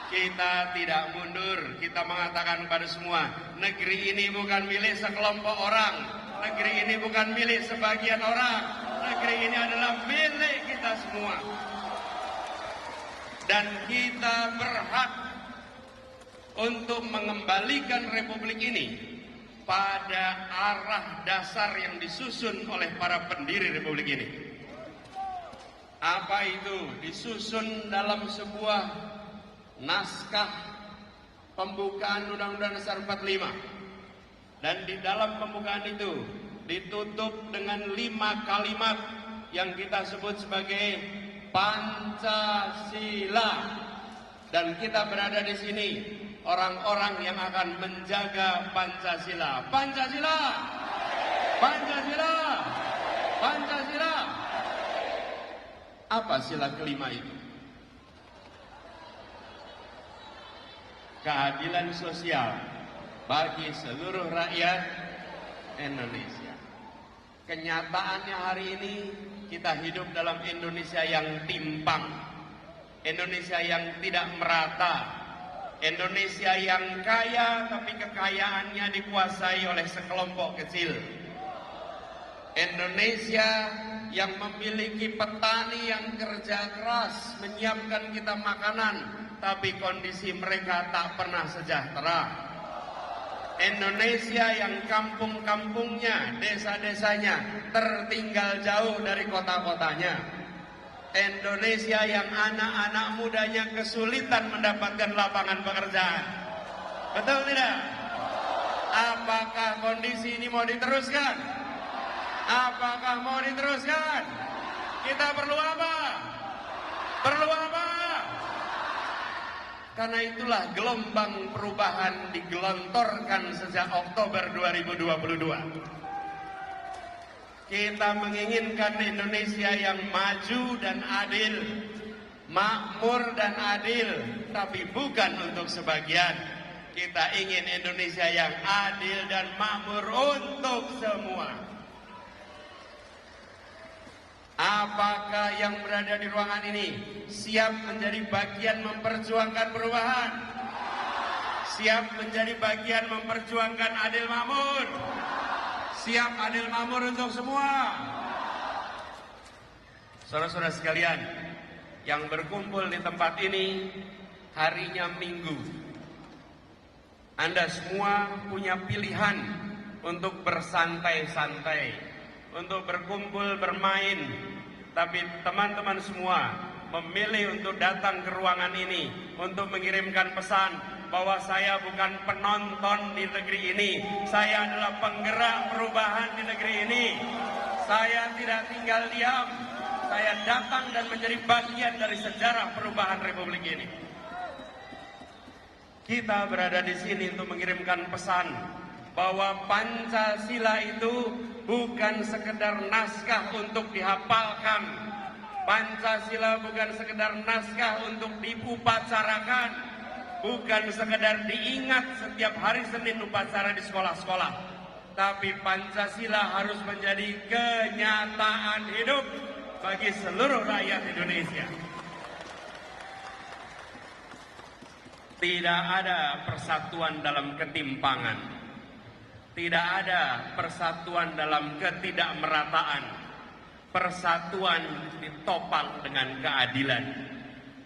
Kita tidak mundur, kita mengatakan kepada semua, negeri ini bukan milik sekelompok orang, negeri ini bukan milik sebagian orang, negeri ini adalah milik kita semua. Dan kita berhak untuk mengembalikan republik ini pada arah dasar yang disusun oleh para pendiri republik ini. Apa itu? Disusun dalam sebuah naskah pembukaan Undang-Undang Dasar 45, dan di dalam pembukaan itu ditutup dengan 5 kalimat yang kita sebut sebagai Pancasila, dan kita berada di sini orang-orang yang akan menjaga Pancasila. Pancasila, Pancasila, Pancasila. Apa sila kelima itu? Keadilan sosial bagi seluruh rakyat Indonesia. Kenyataannya hari ini kita hidup dalam Indonesia yang timpang, Indonesia yang tidak merata, Indonesia yang kaya tapi kekayaannya dikuasai oleh sekelompok kecil, Indonesia yang memiliki petani yang kerja keras menyiapkan kita makanan, tapi kondisi mereka tak pernah sejahtera. Indonesia yang kampung-kampungnya, desa-desanya tertinggal jauh dari kota-kotanya. Indonesia yang anak-anak mudanya kesulitan mendapatkan lapangan pekerjaan. Betul tidak? Apakah kondisi ini mau diteruskan? Apakah mau diteruskan? Kita perlu apa? Perlu apa? Karena itulah gelombang perubahan digelontorkan sejak Oktober 2022. Kita menginginkan Indonesia yang maju dan adil, makmur dan adil, tapi bukan untuk sebagian. Kita ingin Indonesia yang adil dan makmur untuk semua. Apakah yang berada di ruangan ini siap menjadi bagian memperjuangkan perubahan? Siap menjadi bagian memperjuangkan adil makmur? Siap adil makmur untuk semua? Saudara-saudara sekalian, yang berkumpul di tempat ini harinya Minggu. Anda semua punya pilihan untuk bersantai-santai, untuk berkumpul bermain. Tapi teman-teman semua memilih untuk datang ke ruangan ini untuk mengirimkan pesan bahwa saya bukan penonton di negeri ini, saya adalah penggerak perubahan di negeri ini. Saya tidak tinggal diam, saya datang dan menjadi bagian dari sejarah perubahan republik ini. Kita berada di sini untuk mengirimkan pesan bahwa Pancasila itu bukan sekedar naskah untuk dihafalkan. Pancasila bukan sekedar naskah untuk diupacarakan, bukan sekedar diingat setiap hari Senin upacara di sekolah-sekolah. Tapi Pancasila harus menjadi kenyataan hidup bagi seluruh rakyat Indonesia. Tidak ada persatuan dalam ketimpangan. Tidak ada persatuan dalam ketidakmerataan. Persatuan ditopang dengan keadilan.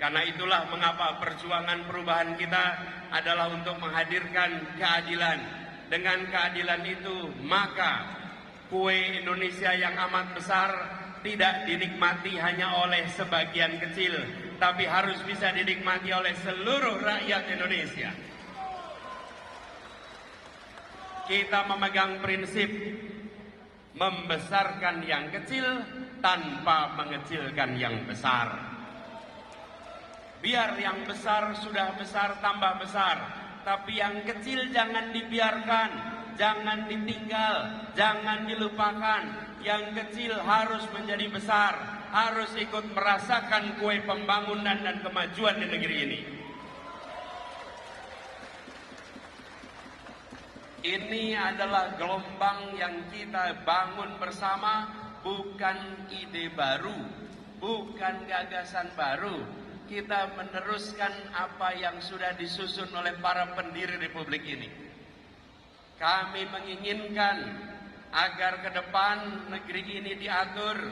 Karena itulah mengapa perjuangan perubahan kita adalah untuk menghadirkan keadilan. Dengan keadilan itu, maka kue Indonesia yang amat besar tidak dinikmati hanya oleh sebagian kecil, tapi harus bisa dinikmati oleh seluruh rakyat Indonesia. Kita memegang prinsip membesarkan yang kecil tanpa mengecilkan yang besar. Biar yang besar sudah besar tambah besar, tapi yang kecil jangan dibiarkan, jangan ditinggal, jangan dilupakan. Yang kecil harus menjadi besar, harus ikut merasakan kue pembangunan dan kemajuan di negeri ini. Ini adalah gelombang yang kita bangun bersama, bukan ide baru, bukan gagasan baru. kita meneruskan apa yang sudah disusun oleh para pendiri Republik ini. Kami menginginkan agar ke depan negeri ini diatur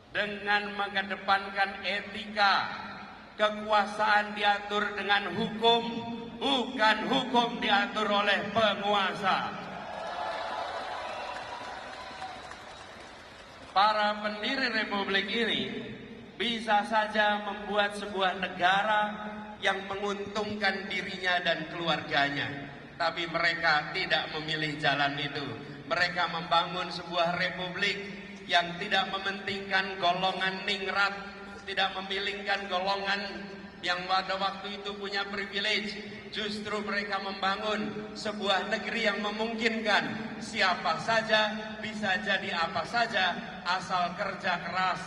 dengan mengedepankan etika, kekuasaan diatur dengan hukum, bukan hukum diatur oleh penguasa. Para pendiri Republik ini bisa saja membuat sebuah negara yang menguntungkan dirinya dan keluarganya, tapi mereka tidak memilih jalan itu. Mereka membangun sebuah republik yang tidak mementingkan golongan ningrat, tidak memilihkan golongan yang pada waktu itu punya privilege. Justru mereka membangun sebuah negeri yang memungkinkan siapa saja bisa jadi apa saja, asal kerja keras,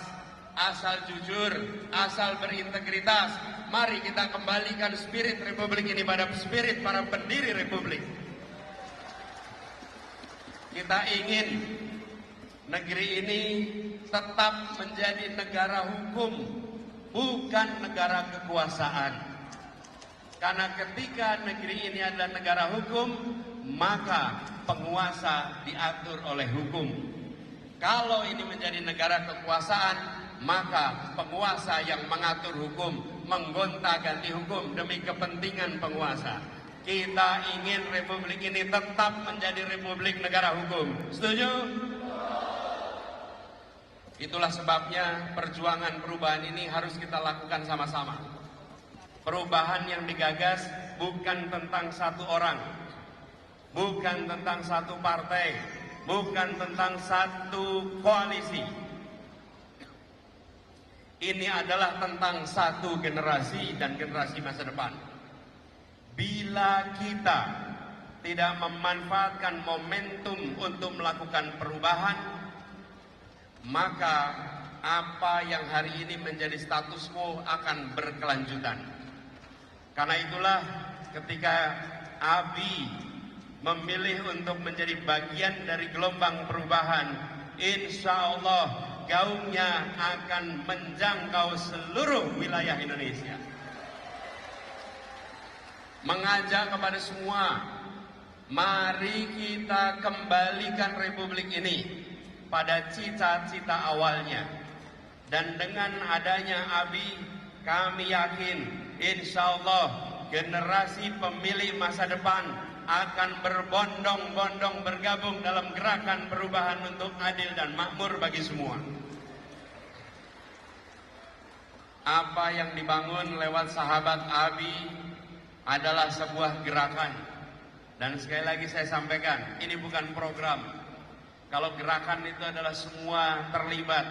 asal jujur, asal berintegritas. Mari kita kembalikan spirit Republik ini pada spirit para pendiri Republik. Kita ingin negeri ini tetap menjadi negara hukum, bukan negara kekuasaan. Karena ketika negeri ini adalah negara hukum, maka penguasa diatur oleh hukum. Kalau ini menjadi negara kekuasaan, maka penguasa yang mengatur hukum, menggonta-ganti hukum demi kepentingan penguasa. Kita ingin Republik ini tetap menjadi Republik negara hukum. Setuju? Itulah sebabnya perjuangan perubahan ini harus kita lakukan sama-sama. Perubahan yang digagas bukan tentang satu orang, bukan tentang satu partai, bukan tentang satu koalisi. Ini adalah tentang satu generasi dan generasi masa depan. Bila kita tidak memanfaatkan momentum untuk melakukan perubahan, maka apa yang hari ini menjadi status quo akan berkelanjutan. Karena itulah ketika ABI memilih untuk menjadi bagian dari gelombang perubahan, insya Allah gaungnya akan menjangkau seluruh wilayah Indonesia. Mengajak kepada semua, mari kita kembalikan Republik ini pada cita-cita awalnya. Dan dengan adanya ABI, kami yakin insya Allah generasi pemilih masa depan akan berbondong-bondong bergabung dalam gerakan perubahan untuk adil dan makmur bagi semua. Apa yang dibangun lewat sahabat ABI adalah sebuah gerakan. Dan sekali lagi saya sampaikan, ini bukan program. Kalau gerakan itu adalah semua terlibat,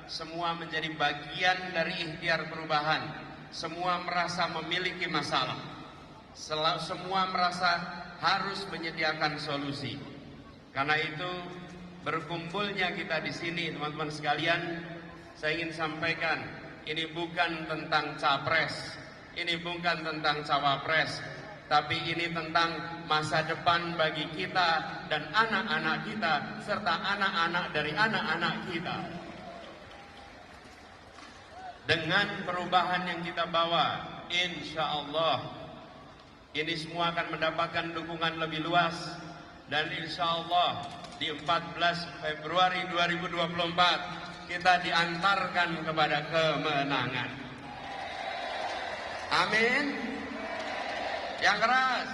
semua menjadi bagian dari ikhtiar perubahan. Semua merasa memiliki masalah, semua merasa harus menyediakan solusi. Karena itu berkumpulnya kita di sini, teman-teman sekalian, saya ingin sampaikan, ini bukan tentang capres, ini bukan tentang cawapres, tapi ini tentang masa depan bagi kita dan anak-anak kita, serta anak-anak dari anak-anak kita. Dengan perubahan yang kita bawa, insya Allah ini semua akan mendapatkan dukungan lebih luas. Dan insya Allah di 14 Februari 2024 kita diantarkan kepada kemenangan. Amin. Yang keras.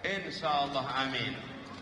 Insya Allah amin.